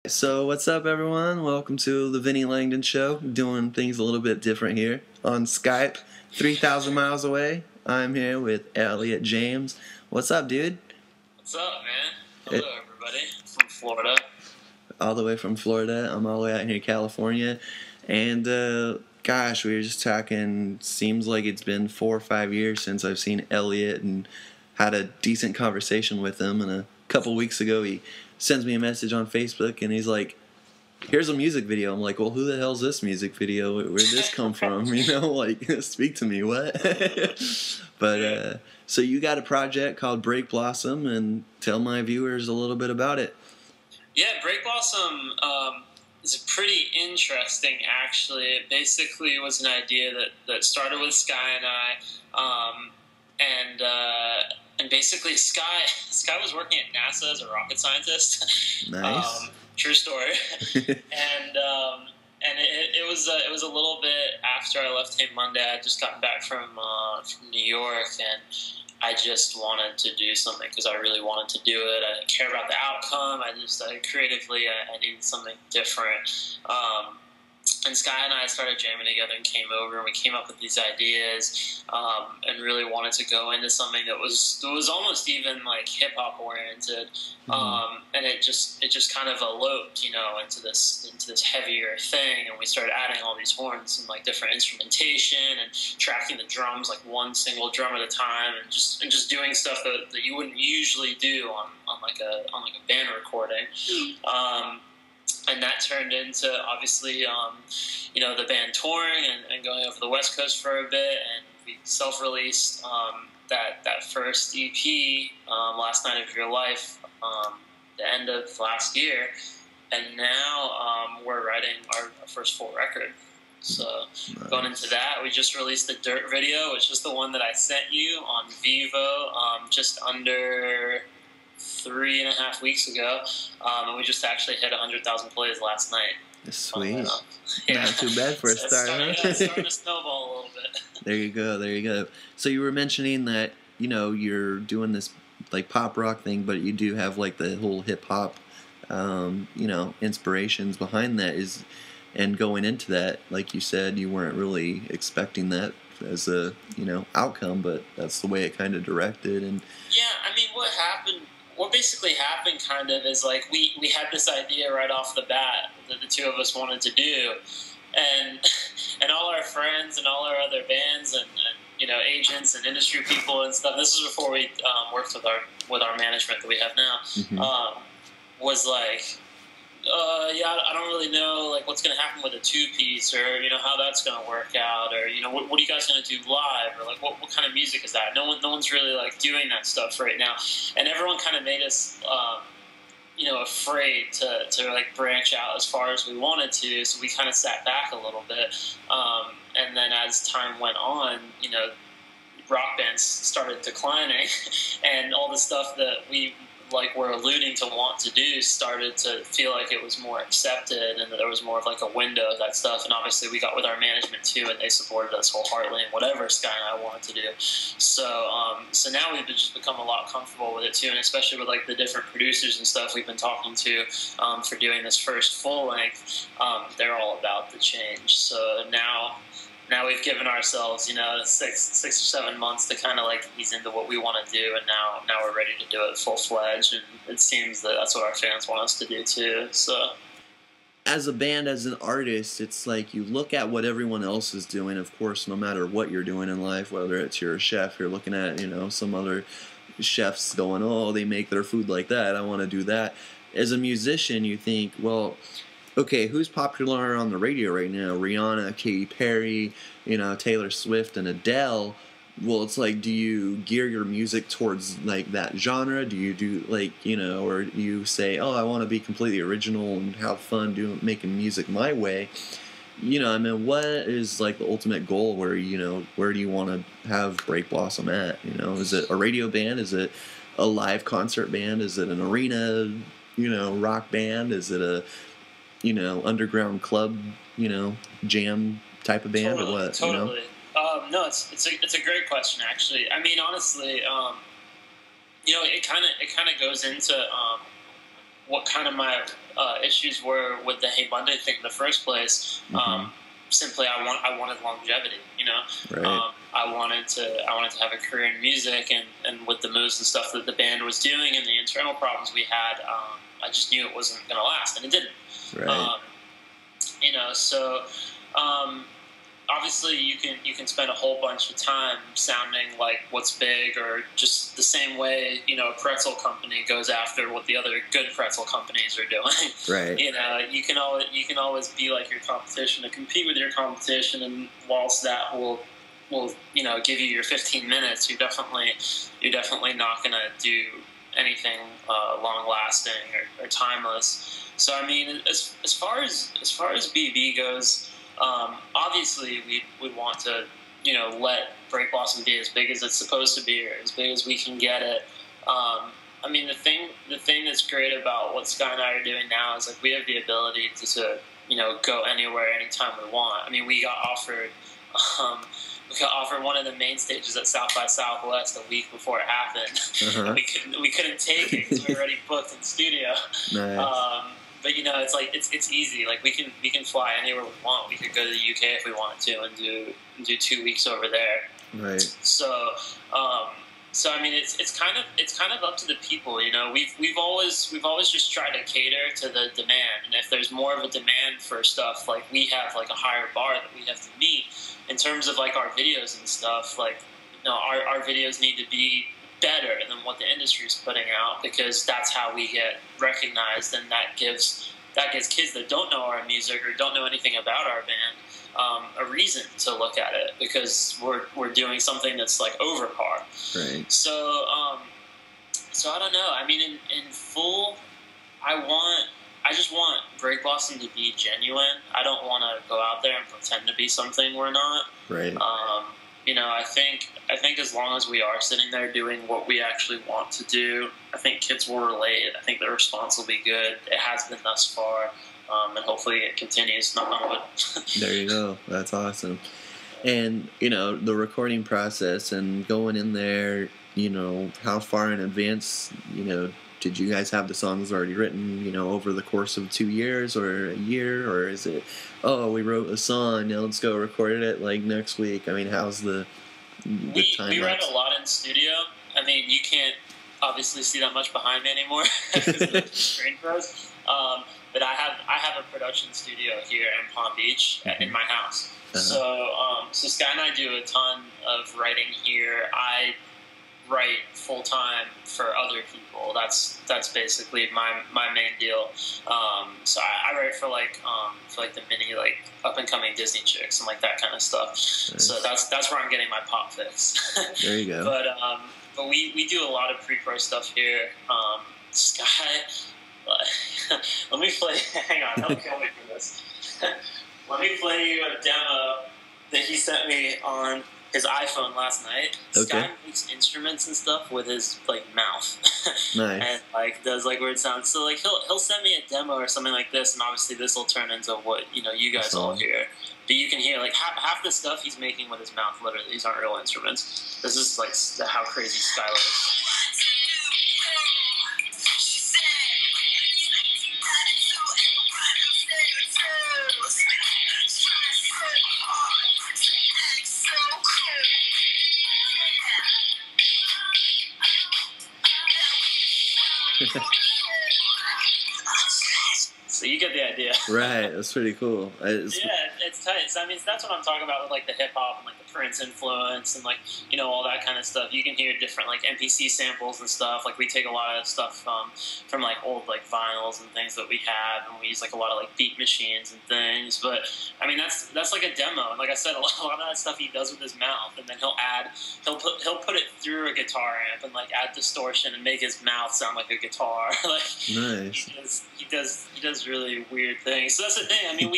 So what's up, everyone? Welcome to the Vinnie Langdon Show. Doing things a little bit different here on Skype, 3,000 miles away. I'm here with ELLIOT James. What's up, dude? What's up, man? Hello, everybody. From Florida. All the way from Florida. I'm all the way out here in California. And, gosh, we were just talking, seems like it's been 4 or 5 years since I've seen ELLIOT and had a decent conversation with him. And a couple weeks ago, he sends me a message on Facebook, and he's like, here's a music video. I'm like, well, who the hell's this music video? Where'd this come from? You know, like, speak to me, what? But, so you got a project called Break Blossom, and tell my viewers a little bit about it. Yeah, Break Blossom is pretty interesting, actually. It basically was an idea that started with Sky and I, and basically Sky was working at NASA as a rocket scientist. Nice. True story. and it was a little bit after I left Hey Monday. I had just gotten back from New York, and I just wanted to do something because I really wanted to do it. I didn't care about the outcome. Creatively, I needed something different. And Sky and I started jamming together and came over, and we came up with these ideas, and really wanted to go into something that was almost even like hip hop oriented, and it just kind of eloped, into this heavier thing, and we started adding all these horns and like different instrumentation and tracking the drums like one single drum at a time, and just doing stuff that you wouldn't usually do on a band recording. And that turned into, obviously, the band touring and going over the West Coast for a bit. And we self-released that first EP, Last Night of Your Life, the end of last year. And now we're writing our first full record. So nice. Going into that, we just released the Dirt video, which is the one that I sent you on Vivo just under 3.5 weeks ago, and we just actually hit 100,000 plays last night. Sweet. Yeah. Not too bad for a start, huh? Starting to snowball a little bit. There you go. So you were mentioning that, you're doing this like pop rock thing, but you do have like the whole hip hop, inspirations behind that. And going into that, like you said, you weren't really expecting that as a, outcome, but that's the way it kind of directed. And yeah, I mean, what basically happened kind of is like we had this idea right off the bat that the two of us wanted to do, and all our friends and all our other bands and agents and industry people and stuff. This is before we worked with our management that we have now. Was like, I don't really know like what's going to happen with a 2-piece, or how that's going to work out, or what are you guys going to do live, or like what kind of music is that? No one's really like doing that stuff right now, and everyone kind of made us afraid to like branch out as far as we wanted to, so we kind of sat back a little bit, and then as time went on, rock bands started declining, and all the stuff that we were alluding to want to do started to feel like it was more accepted, and that there was more of like a window of that stuff. And obviously we got with our management too, and they supported us wholeheartedly in whatever Sky and I wanted to do. So now we've just become a lot comfortable with it too, and especially with like the different producers and stuff we've been talking to for doing this first full length, they're all about the change. So now we've given ourselves, 6 or 7 months to kind of like ease into what we want to do, and now we're ready to do it full fledged. And it seems that that's what our fans want us to do too. So, as a band, as an artist, it's like you look at what everyone else is doing. Of course, no matter what you're doing in life, whether it's you're a chef, you're looking at some other chefs going, oh, they make their food like that, I want to do that. As a musician, you think, well, okay, who's popular on the radio right now? Rihanna, Katy Perry, Taylor Swift, and Adele. Well, it's like, do you gear your music towards like that genre? Do you do like, or do you say, oh, I want to be completely original and have fun making music my way? What is like the ultimate goal where do you want to have Break Blossom at? Is it a radio band? Is it a live concert band? Is it an arena, rock band? Is it a underground club, jam type of band, or what? Totally. No, it's a great question, actually. I mean, honestly, it kind of goes into what kind of my issues were with the Hey Monday thing in the first place. Simply, I wanted longevity. You know, right. I wanted to have a career in music, and with the moves and stuff that the band was doing and the internal problems we had, I just knew it wasn't going to last, and it didn't. Right. You know, so. Obviously, you can spend a whole bunch of time sounding like what's big, or just the same way, you know, a pretzel company goes after what the other good pretzel companies are doing. Right. You know, you can always be like your competition, to compete with your competition, and whilst that will you know give you your 15 minutes, you're definitely not gonna do anything long lasting or timeless. So I mean, as far as BB goes. Obviously, we want to, you know, let Break Blossom be as big as it's supposed to be, or as big as we can get it. I mean, the thing that's great about what Sky and I are doing now is like we have the ability to you know, go anywhere, anytime we want. I mean, we got offered one of the main stages at South by Southwest a week before it happened. We couldn't take it because we were already booked in the studio. Nice. But you know, it's like it's easy. Like we can fly anywhere we want. We could go to the UK if we wanted to and do 2 weeks over there. Right. So I mean, it's kind of up to the people. You know, we've always just tried to cater to the demand. And if there's more of a demand for stuff, like we have like a higher bar that we have to meet in terms of like our videos and stuff. Like, you know, our videos need to be better than what the industry is putting out, because that's how we get recognized, and that gives kids that don't know our music or don't know anything about our band a reason to look at it, because we're doing something that's like over par. Right. So I don't know. I mean, in full, I just want Break Blossom to be genuine. I don't want to go out there and pretend to be something we're not. Right. You know, I think as long as we are sitting there doing what we actually want to do, I think kids will relate. I think the response will be good. It has been thus far, and hopefully it continues. Knock on wood. There you go. That's awesome. And, you know, the recording process and going in there, you know, how far in advance, you know, did you guys have the songs already written, you know, over the course of 2 years or a year? Or is it, oh, we wrote a song, now let's go record it like next week? I mean, how's the time We write lapse? a lot in studio. I mean, you can't obviously see that much behind me anymore because of the screen pros. But I have a production studio here in Palm Beach in my house. So Sky and I do a ton of writing here. I write full time for other people. That's basically my main deal. So I write for like the mini like up and coming Disney chicks and like that kind of stuff. Nice. So that's where I'm getting my pop fix. There you go. But we do a lot of pre-pro stuff here. Sky, let me play. Hang on, don't kill me for this. Let me play you a demo that he sent me on his iPhone last night. Okay. Sky makes instruments and stuff with his like mouth. Nice. And like does like weird sounds. So like he'll send me a demo or something like this, and obviously this will turn into what you guys all hear. But you can hear like half the stuff he's making with his mouth. Literally, these aren't real instruments. This is like how crazy Skylar is. So you get the idea. Right, that's pretty cool. It's tight. So, I mean, that's what I'm talking about with like the hip hop and like the Prince influence and like all that kind of stuff. You can hear different like MPC samples and stuff. Like we take a lot of stuff from like old like vinyls and things that we have, and we use like a lot of like beat machines and things. But I mean, that's like a demo. And like I said, a lot of that stuff he does with his mouth, and then he'll put it through a guitar amp and like add distortion and make his mouth sound like a guitar. Like nice. He does really weird things. So that's the thing. I mean,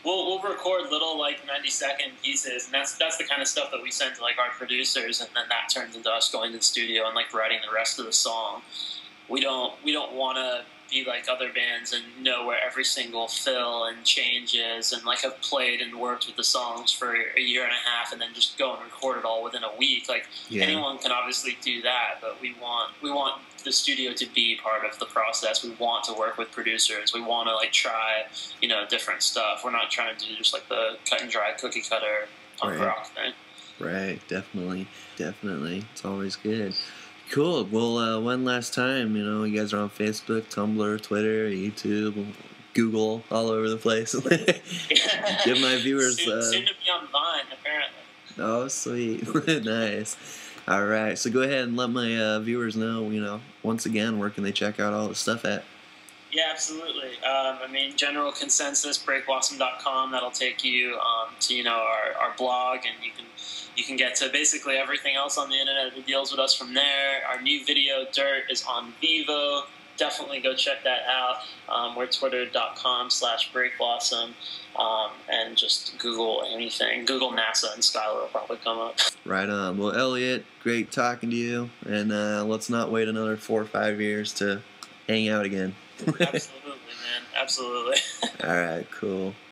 we'll record little like 90-second pieces, and that's the kind of stuff that we send to like our producers, and then that turns into us going to the studio and like writing the rest of the song. We don't want to be like other bands and know where every single fill and change is, and like I've played and worked with the songs for a year and a half and then just go and record it all within a week. Like anyone can obviously do that, but we want the studio to be part of the process. We want to work with producers. We want to like try, different stuff. We're not trying to do just like the cut and dry cookie cutter punk rock thing. Right, definitely. It's always good. Cool. Well, one last time, you guys are on Facebook, Tumblr, Twitter, YouTube, Google, all over the place. Give my viewers... soon to be on Vine, apparently. Oh, sweet. Nice. All right. So go ahead and let my viewers know, once again, where can they check out all the stuff at? Yeah, absolutely. General consensus, breakblossom.com. That'll take you to our blog, and you can get to basically everything else on the internet that deals with us from there. Our new video, Dirt, is on Vivo. Definitely go check that out. We're twitter.com/breakblossom, and just Google anything. Google NASA and Skylar will probably come up. Right on. Well, Elliot, great talking to you, and let's not wait another 4 or 5 years to hang out again. Absolutely, man. Absolutely. All right, cool.